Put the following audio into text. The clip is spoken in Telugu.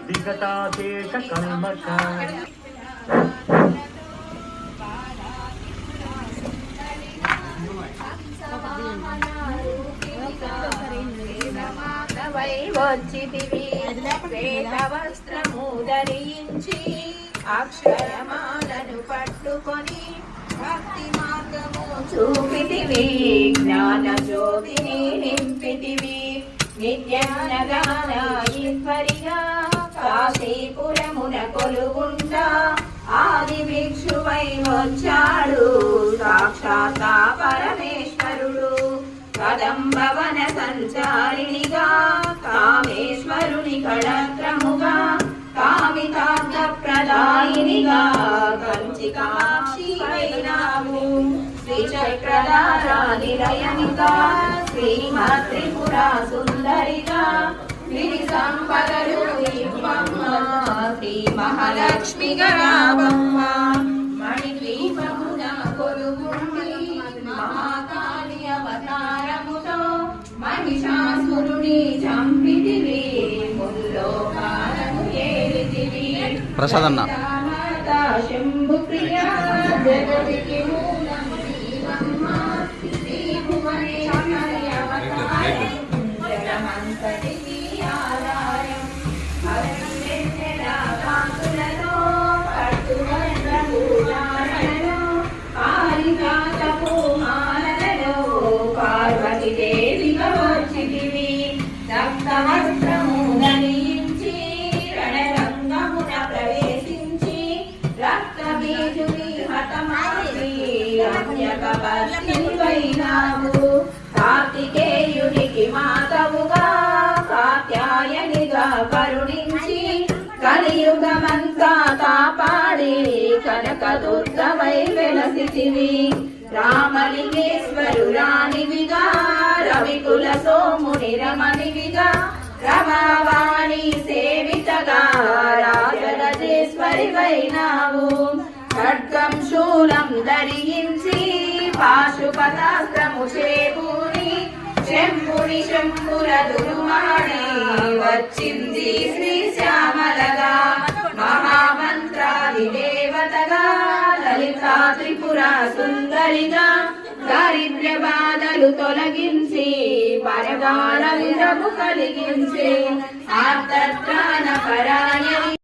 విగతాదేశ కల్మష వచ్చితివి శ్వేత వస్త్రము ధరించి అక్షరమాలను పట్టుకొని భక్తి మార్గము చూపితివి జ్ఞాన జ్యోతిని నింపితివి నిత్యనగాన ఈశ్వరిగా కాశీపురమున కొలుగుండా ఆది భిక్షువై వచ్చాడు సాక్షాత్ పరమేశ్వరుడు కదంబవన సంచారిణిగా కామేశ్వరుని కళత్రముగా కామితార్థ ప్రదాయినిగా కంచి కామాక్షి వైనాము శ్రీచక్రధారా నిలయనిగా శ్రీమత్రిపుర సుందరిగా విధి సంపదలు ఇవ్వమ్మ శ్రీ మహాలక్ష్మిగా రావమ్మ మణిద్వీపమున కొలుగుండి మహాకాళి అవతారముతో మహిషాసురుని చంపితివి ముల్లోకాలను ఏలితివి ప్రసాదన్న శంభు ప్రియ జగతికి మూలం శ్రీవమ్మ శ్రీ భువనేశ్వరి అవతారం జగమంతటికి ఆధారం అరుణెన్నెల కాంతులలో పట్టువర్ణ పూజాలలో పారిజాతపు మాలలో పార్వతి దేవిగా వచ్చితివి రక్తవస్త్రము ధరించి రణరంగమున ప్రవేశించి రక్త బీజుని హతమాసి రమ్యకపత్నివైనావు కార్తికేయునికి మాతవుగా కాత్యాయనిగా కరుణించి కలియుగమంతా కాపాడి కనకదుర్గమై వెలసితివి రామలింగేశ్వరురానివిగా రవికుల సోముని రమణివిగా రమావాణి సేవితగా రాజరాజేశ్వరి వైనావు ఖడ్గం శూలం ధరించి పాశుపతాస్త్రము చేబూని శంభుని శంభుల దుర్మాడి వచ్చింది శ్రీ శ్యామలగా మహామంత్రాది దేవతగా లలితా త్రిపుర సుందరిగా దారిద్ర్య బాధలు తొలగించి పరగాల విరము కలిగించి ఆర్తత్రాణ పరాయణి